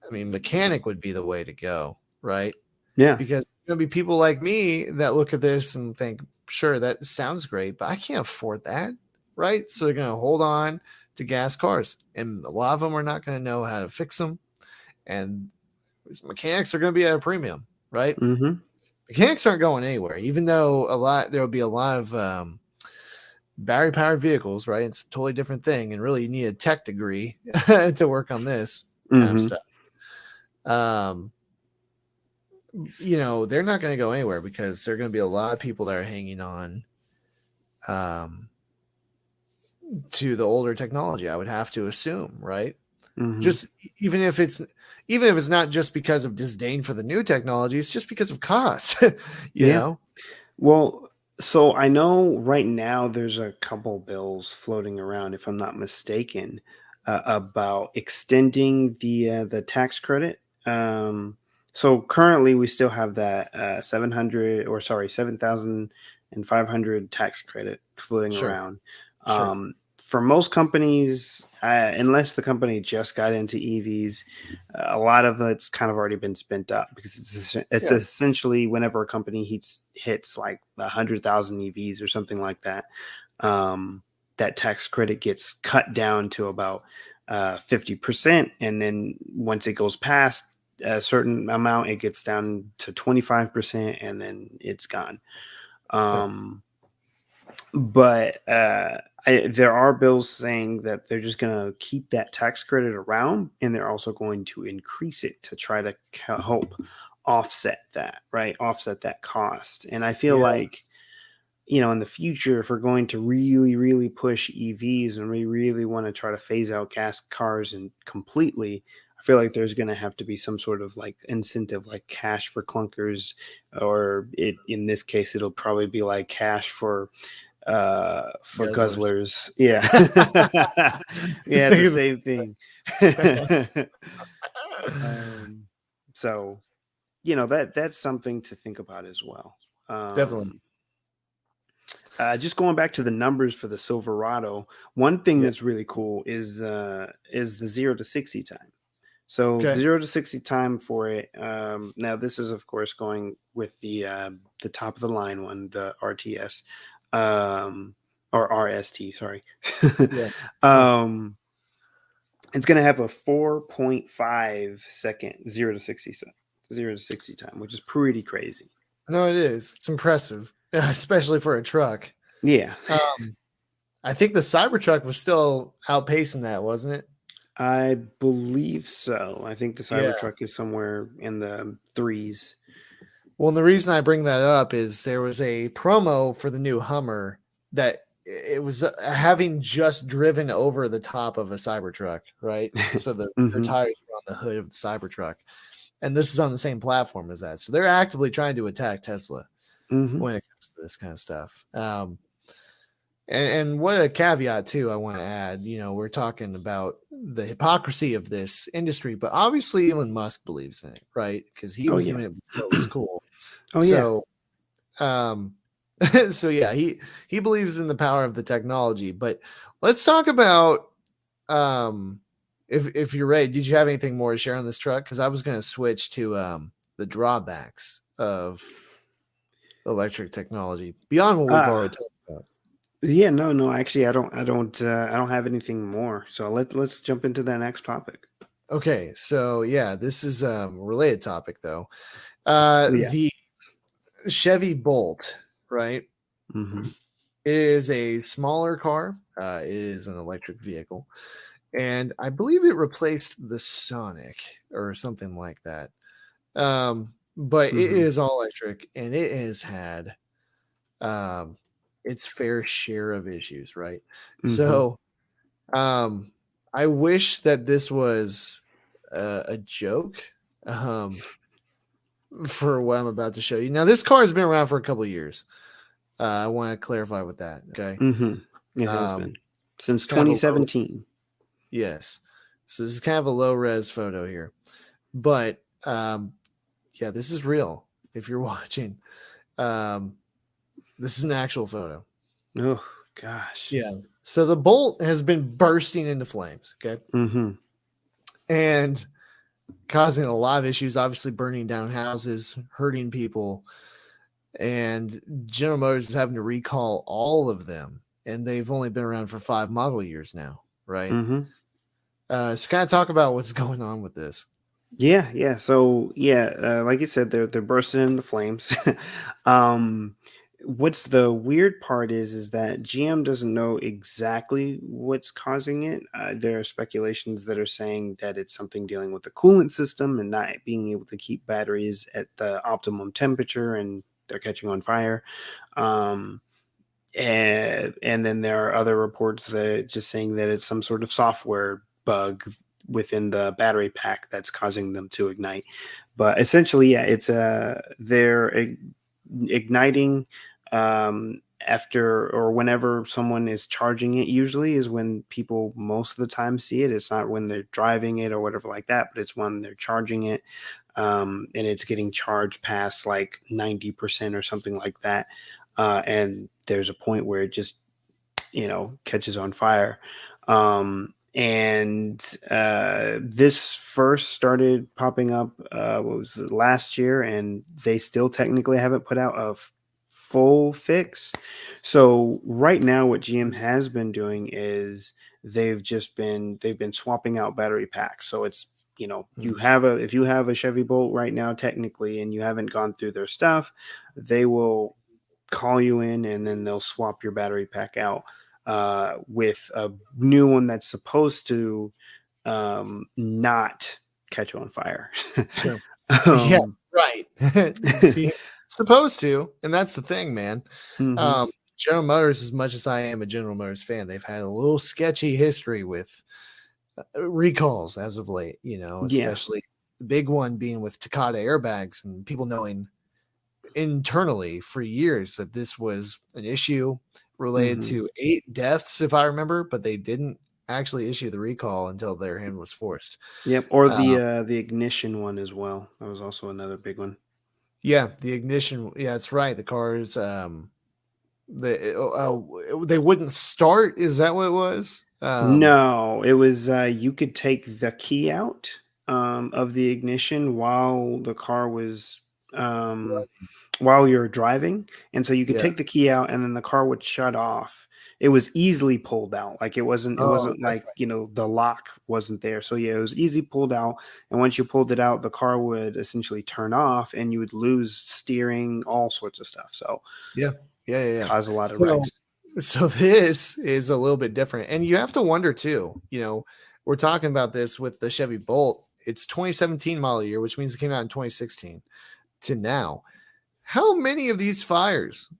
I mean, mechanic would be the way to go, right? Yeah. Because there's going to be people like me that look at this and think, sure, that sounds great, but I can't afford that, right? So they're going to hold on to gas cars, and a lot of them are not going to know how to fix them, and mechanics are going to be at a premium, right? Mm-hmm. Mechanics aren't going anywhere, even though there will be a lot of battery powered vehicles, right? It's a totally different thing, and really you need a tech degree to work on this kind of Mm-hmm. stuff. Um, they're not going to go anywhere because there are going to be a lot of people that are hanging on um, to the older technology. I would have to assume, right? Mm-hmm. Just even if it's not just because of disdain for the new technology, it's just because of cost. you Yeah. know, Well, so I know right now there's a couple bills floating around, if I'm not mistaken, about extending the tax credit. So currently we still have that 700 or sorry 7,500 tax credit floating sure, around. sure, For most companies, unless the company just got into EVs, a lot of it's kind of already been spent up because it's yeah, essentially whenever a company hits like 100,000 EVs or something like that, that tax credit gets cut down to about 50%, and then once it goes past a certain amount, it gets down to 25%, and then it's gone. But there are bills saying that they're just going to keep that tax credit around, and they're also going to increase it to try to help offset that, right? Offset that cost. And I feel Yeah. like, in the future, if we're going to really, really push EVs and we really want to try to phase out gas cars and completely, I feel like there's going to have to be some sort of like incentive, like cash for clunkers, or in this case, it'll probably be like cash for Guzzlers. guzzlers. Yeah. Yeah, the same thing. um, so that's something to think about as well. Definitely. Just going back to the numbers for the Silverado, one thing Yeah. that's really cool is the 0 to 60 time. So Okay. 0 to 60 time for it. Now this is of course going with the top of the line one, the RTS, or RST. Sorry. Yeah. um, it's going to have a 4.5 second 0 to 60 time, which is pretty crazy. No, it is. It's impressive, especially for a truck. Yeah. I think the Cybertruck was still outpacing that, wasn't it? I believe so. I think the Yeah. Cybertruck is somewhere in the threes. Well, and the reason I bring that up is there was a promo for the new Hummer that it was having just driven over the top of a Cybertruck, right? So their tires were on the hood of the Cybertruck. And this is on the same platform as that. So they're actively trying to attack Tesla when it comes to this kind of stuff. And what a caveat too, I want to add, we're talking about the hypocrisy of this industry, but obviously Elon Musk believes in it, right? Because he was doing it before it was cool. Oh, so, so yeah, he believes in the power of the technology. But let's talk about if you're ready. Did you have anything more to share on this truck? Because I was going to switch to the drawbacks of electric technology beyond what we've already talked about. Yeah, no. Actually, I don't have anything more. So let's jump into that next topic. Okay, so yeah, this is a related topic though. Yeah. The Chevy Bolt, right, is a smaller car. It is an electric vehicle, and I believe it replaced the Sonic or something like that. But it is all electric, and it has had its fair share of issues, right? So, I wish that this was a joke. For what I'm about to show you. Now, this car has been around for a couple of years. I want to clarify with that. Okay. It has been since kind of 2017. Yes. So this is kind of a low res photo here, but yeah, this is real. If you're watching, this is an actual photo. Oh gosh. Yeah. So the Bolt has been bursting into flames. Okay. And causing a lot of issues, obviously burning down houses, hurting people, and General Motors is having to recall all of them, and they've only been around for 5 model years now, right? So kind of talk about what's going on with this. Yeah. So like you said, they're bursting into flames. What's the weird part is that GM doesn't know exactly what's causing it. There are speculations that are saying that it's something dealing with the coolant system and not being able to keep batteries at the optimum temperature, and they're catching on fire. And then there are other reports that just saying that it's some sort of software bug within the battery pack that's causing them to ignite. But essentially, yeah, it's they're igniting after or whenever someone is charging it. Usually is when people most of the time see it. It's not when they're driving it or whatever like that, but it's when they're charging it, and it's getting charged past like 90% or something like that, and there's a point where it just catches on fire. And this first started popping up what was it, last year, and they still technically haven't put out a full fix. So right now what GM has been doing is they've been swapping out battery packs. So it's if you have a Chevy Bolt right now, technically, and you haven't gone through their stuff, they will call you in and then they'll swap your battery pack out with a new one that's supposed to not catch on fire. Sure. Yeah, um, right. See, supposed to, and that's the thing, man. mhm. General Motors, as much as I am a General Motors fan, they've had a little sketchy history with recalls as of late, Yeah. especially the big one being with Takata airbags and people knowing internally for years that this was an issue related Hmm. to 8 deaths, if I remember, but they didn't actually issue the recall until their hand was forced. Yep. Or Uh, the ignition one as well. That was also another big one. yeah, the ignition. Yeah, that's right. The cars, they wouldn't start. Is that what it was? No, it was you could take the key out of the ignition while the car was while you're driving, and so you could Yeah. take the key out, and then the car would shut off. It was easily pulled out, like it Oh, wasn't that's like the lock wasn't there. So yeah, it was easy pulled out, and once you pulled it out, the car would essentially turn off, and you would lose steering, all sorts of stuff. So yeah, yeah. cause a lot of So, wrecks. so this is a little bit different, and you have to wonder too. We're talking about this with the Chevy Bolt. It's 2017 model year, which means it came out in 2016 to now. How many of these fires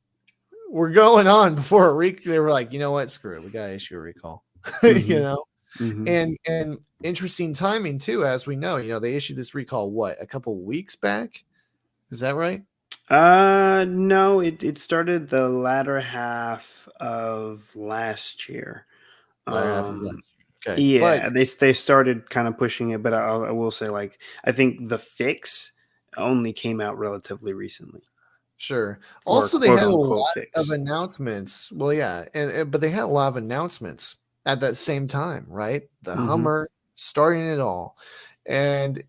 were going on before they were like, you know what, screw it, we gotta issue a recall. you Hmm. know, Hmm. and interesting timing too, as we know. They issued this recall a couple weeks back. Is that right? No, it started the latter half of last year. Latter half of Um, last year. Okay, but yeah, they started kind of pushing it, but I will say, like, I think the fix only came out relatively recently, sure. or Also, they quote had a unquote lot of fix. announcements. Well, yeah, but they had a lot of announcements at that same time, right? The Hmm. Hummer starting it all, and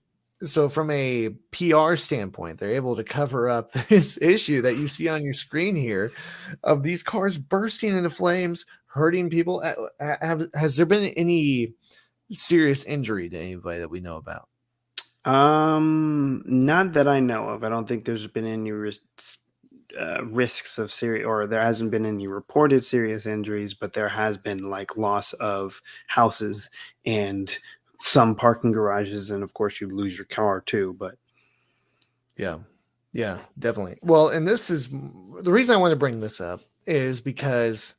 so from a PR standpoint, they're able to cover up this issue that you see on your screen here of these cars bursting into flames, hurting people. Has there been any serious injury to anybody that we know about? Not that I know of. I don't think there's been any risks of serious, or there hasn't been any reported serious injuries, but there has been like loss of houses and some parking garages, and of course you lose your car too. But Yeah. Yeah, definitely. Well, and this is the reason I want to bring this up is because,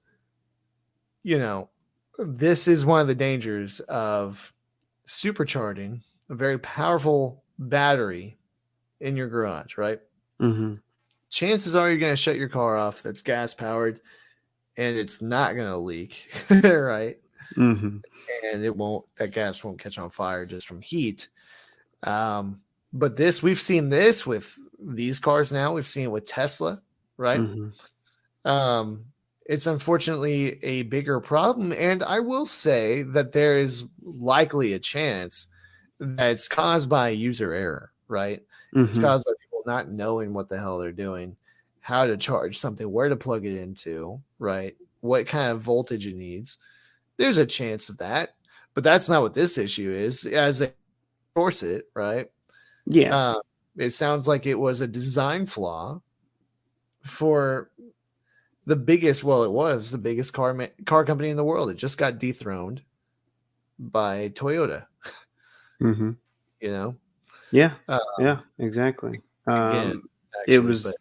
you know, this is one of the dangers of supercharging a very powerful battery in your garage, right? hmm. Chances are you're going to shut your car off that's gas powered and it's not going to leak, right? Hmm. And that gas won't catch on fire just from heat. But we've seen this with these cars now. We've seen it with Tesla, right? Hmm. Um, it's unfortunately a bigger problem. And I will say that there is likely a chance that it's caused by user error, right? It's Hmm. caused by people not knowing what the hell they're doing, how to charge something, where to plug it into, right? What kind of voltage it needs. There's a chance of that, but that's not what this issue is. As they force it, right? Yeah. Uh, it sounds like it was a design flaw for it was the biggest car company in the world. It just got dethroned by Toyota. Hmm. You know, Yeah. uh, Yeah. Exactly. again, It actually, but was,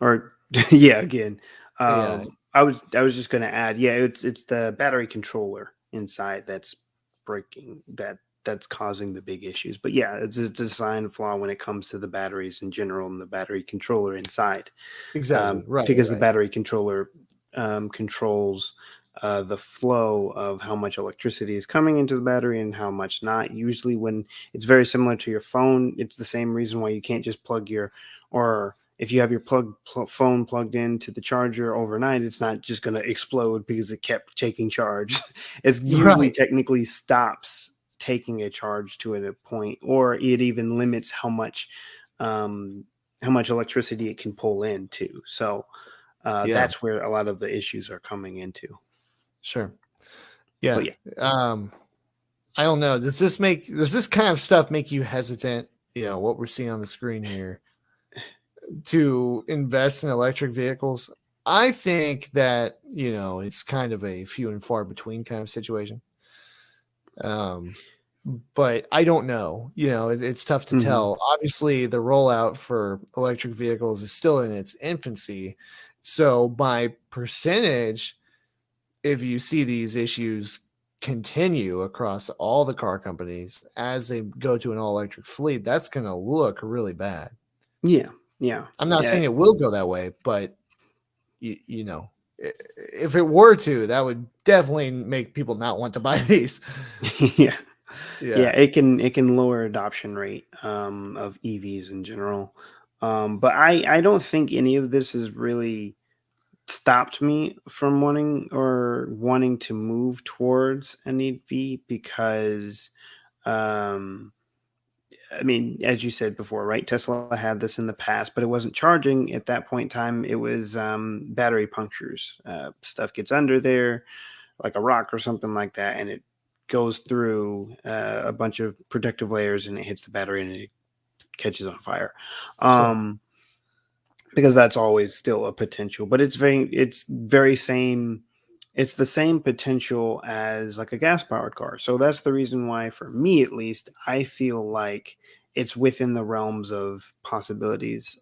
or yeah, again. yeah, I was just gonna add, yeah, it's the battery controller inside that's breaking that's causing the big issues. But yeah, it's a design flaw when it comes to the batteries in general and the battery controller inside, exactly, right, because the right, battery controller controls the flow of how much electricity is coming into the battery and how much not. Usually, when it's very similar to your phone, it's the same reason why you can't just plug your, or if you have your phone plugged into the charger overnight, it's not just going to explode because it kept taking charge. It usually right, technically stops taking a charge to a point, or it even limits um, how much electricity it can pull in too. So yeah, that's where a lot of the issues are coming into. sure, yeah. But yeah. Um, I don't know. Does this kind of stuff make you hesitant? What we're seeing on the screen here, to invest in electric vehicles. I think that, it's kind of a few and far between kind of situation. But I don't know. It's tough to tell. Obviously, the rollout for electric vehicles is still in its infancy. So by percentage, if you see these issues continue across all the car companies as they go to an all electric fleet, that's going to look really bad. Yeah. I'm not saying it will go that way, but if it were to, that would definitely make people not want to buy these. Yeah. It can lower adoption rate of EVs in general. But I don't think any of this has really stopped me from wanting to move towards an EV because, I mean, as you said before, right? Tesla had this in the past, but it wasn't charging at that point in time. It was battery punctures. Stuff gets under there, like a rock or something like that, and it goes through a bunch of protective layers and it hits the battery and it catches on fire. Sure. Because that's always still a potential, but it's the same potential as like a gas powered car. So that's the reason why, for me at least, I feel like it's within the realms of possibilities,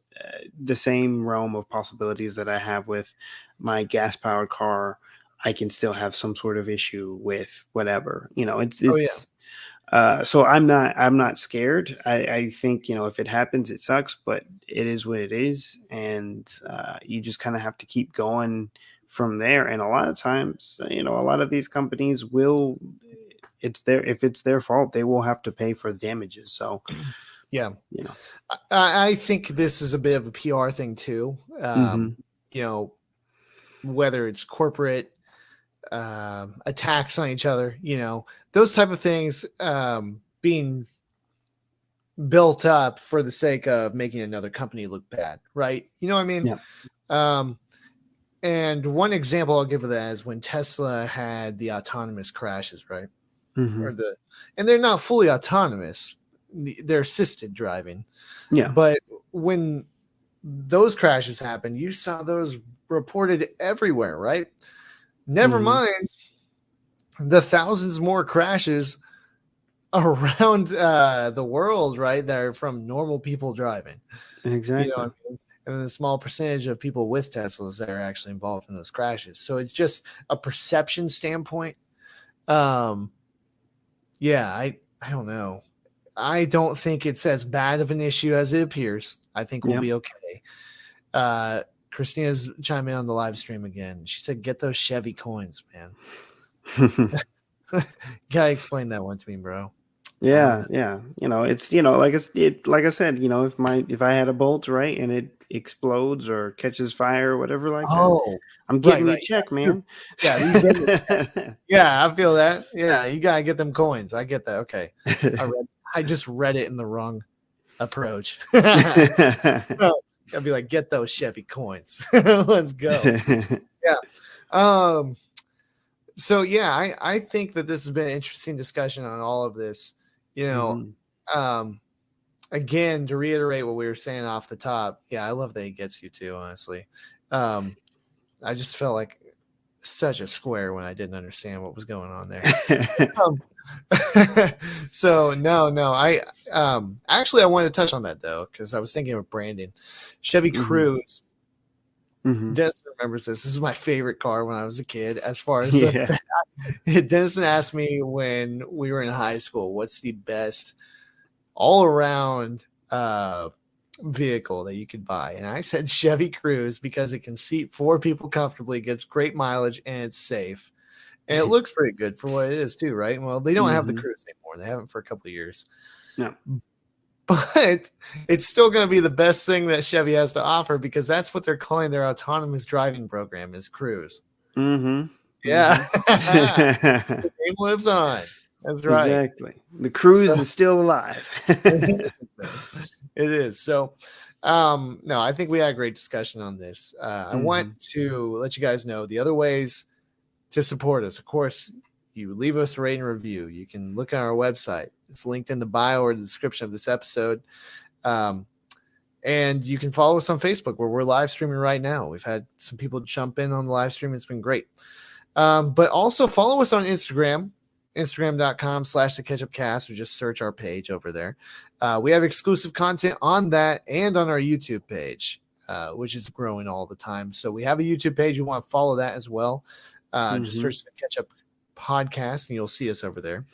the same realm of possibilities that I have with my gas powered car. I can still have some sort of issue with whatever, Oh yeah. So I'm not scared. I think, if it happens, it sucks, but it is what it is. And you just kind of have to keep going from there. And a lot of times, a lot of these companies if it's their fault, they will have to pay for the damages. So, yeah, I think this is a bit of a PR thing too. Whether it's corporate attacks on each other, those type of things being built up for the sake of making another company look bad, right? You know what I mean? Yeah. And one example I'll give of that is when Tesla had the autonomous crashes, right? And they're not fully autonomous; they're assisted driving. Yeah. But when those crashes happened, you saw those reported everywhere, right? Never mind the thousands more crashes around the world, right? That are from normal people driving. Exactly. I mean? And a small percentage of people with Teslas that are actually involved in those crashes. So it's just a perception standpoint. I don't know. I don't think it's as bad of an issue as it appears. I think we'll be okay. Christina's chiming in on the live stream again. She said, "Get those Chevy coins, man." Gotta explain that one to me, bro. Yeah. It's like I said, if I had a Bolt, right, and it explodes or catches fire or whatever like that, I'm getting me a check, man. Yeah, I feel that. Yeah, you gotta get them coins. I get that. Okay, I just read it in the wrong approach. I'd be like, get those Chevy coins. Let's go. Yeah. So yeah, I think that this has been an interesting discussion on all of this. Again, to reiterate what we were saying off the top, yeah, I love that he gets you too, honestly. I just felt like such a square when I didn't understand what was going on there. So no, I actually I wanted to touch on that though, because I was thinking of Brandon. Chevy Cruze. Dennis remembers this. This is my favorite car when I was a kid. As far as Denison asked me when we were in high school, what's the best all around vehicle that you could buy? And I said Chevy Cruze because it can seat 4 people comfortably, gets great mileage, and it's safe. And it looks pretty good for what it is too, right? Well, they don't have the Cruze anymore. They haven't for a couple of years. No. But it's still going to be the best thing that Chevy has to offer because that's what they're calling their autonomous driving program is Cruze. Yeah. The game lives on. That's right. Exactly. The Cruze is still alive. It is. So, no, I think we had a great discussion on this. I want to let you guys know the other ways to support us. Of course, you leave us a rating review. You can look on our website. It's linked in the bio or the description of this episode. And you can follow us on Facebook, where we're live streaming right now. We've had some people jump in on the live stream. It's been great. But also follow us on Instagram, instagram.com/theketchupcast, or just search our page over there. We have exclusive content on that and on our YouTube page, which is growing all the time. So we have a YouTube page. You want to follow that as well. Just search the Ketchup Podcast and you'll see us over there.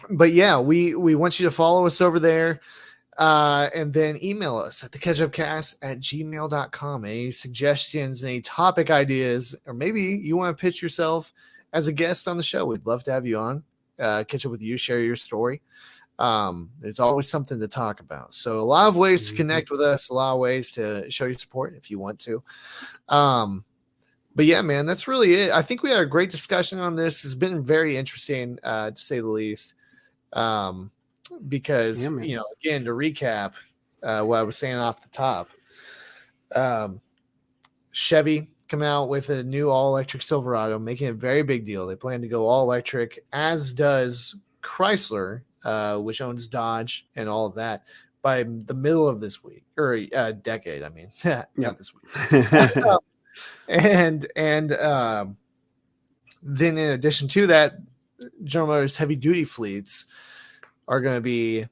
But yeah, we want you to follow us over there. And then email us at theketchupcast@gmail.com. Any suggestions, any topic ideas, or maybe you want to pitch yourself as a guest on the show. We'd love to have you on, catch up with you, share your story. There's always something to talk about. So a lot of ways to connect with us, a lot of ways to show your support if you want to. But yeah, man, that's really it. I think we had a great discussion on this. It's been very interesting, to say the least. Because, again, to recap what I was saying off the top, Chevy come out with a new all-electric Silverado, making a very big deal. They plan to go all-electric, as does Chrysler, which owns Dodge and all of that, by the middle of this week, or decade, I mean, not this week. And then in addition to that, General Motors heavy-duty fleets are going to be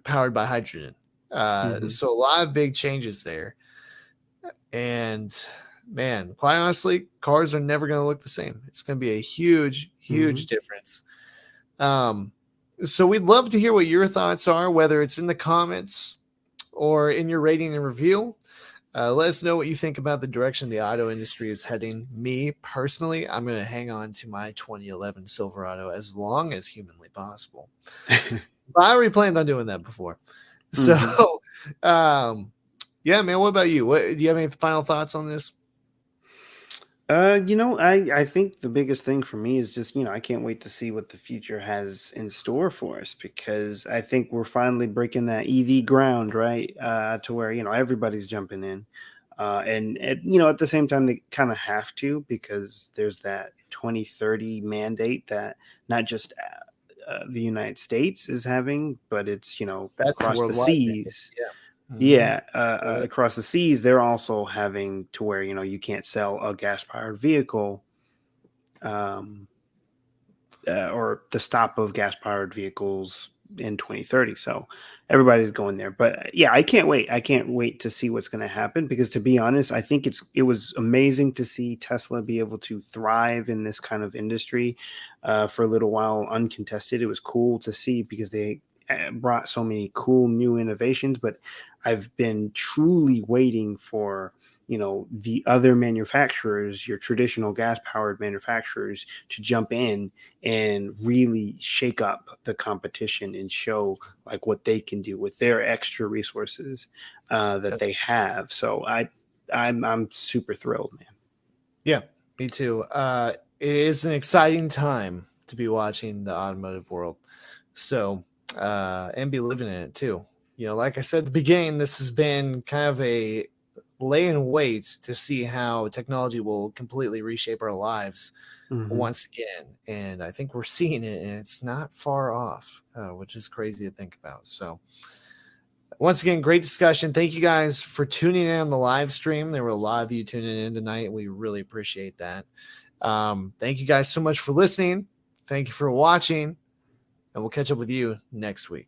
powered by hydrogen. So a lot of big changes there. And man, quite honestly, cars are never going to look the same. It's going to be a huge difference. So we'd love to hear what your thoughts are, whether it's in the comments or in your rating and review. Let us know what you think about the direction the auto industry is heading. Me, personally, I'm going to hang on to my 2011 Silverado as long as humanly possible. But I already planned on doing that before. So, yeah, man, what about you? Do you have any final thoughts on this? I think the biggest thing for me is just, I can't wait to see what the future has in store for us, because I think we're finally breaking that EV ground, right? To where, everybody's jumping in. And at the same time, they kind of have to, because there's that 2030 mandate that not just the United States is having, but it's, That's across the seas. Across the seas, they're also having to where, you can't sell a gas-powered vehicle, or the stop of gas-powered vehicles in 2030. So everybody's going there. But yeah, I can't wait. I can't wait to see what's going to happen, because to be honest, I think it was amazing to see Tesla be able to thrive in this kind of industry for a little while uncontested. It was cool to see, because they brought so many cool new innovations, but I've been truly waiting for, the other manufacturers, your traditional gas powered manufacturers, to jump in and really shake up the competition and show like what they can do with their extra resources that they have. So I'm super thrilled, man. Yeah, me too. It is an exciting time to be watching the automotive world. So, and be living in it too. Like I said at the beginning, this has been kind of a lay in wait to see how technology will completely reshape our lives once again. And I think we're seeing it, and it's not far off, which is crazy to think about. So once again, great discussion. Thank you guys for tuning in on the live stream. There were a lot of you tuning in tonight. We really appreciate that. Thank you guys so much for listening. Thank you for watching, and we'll catch up with you next week.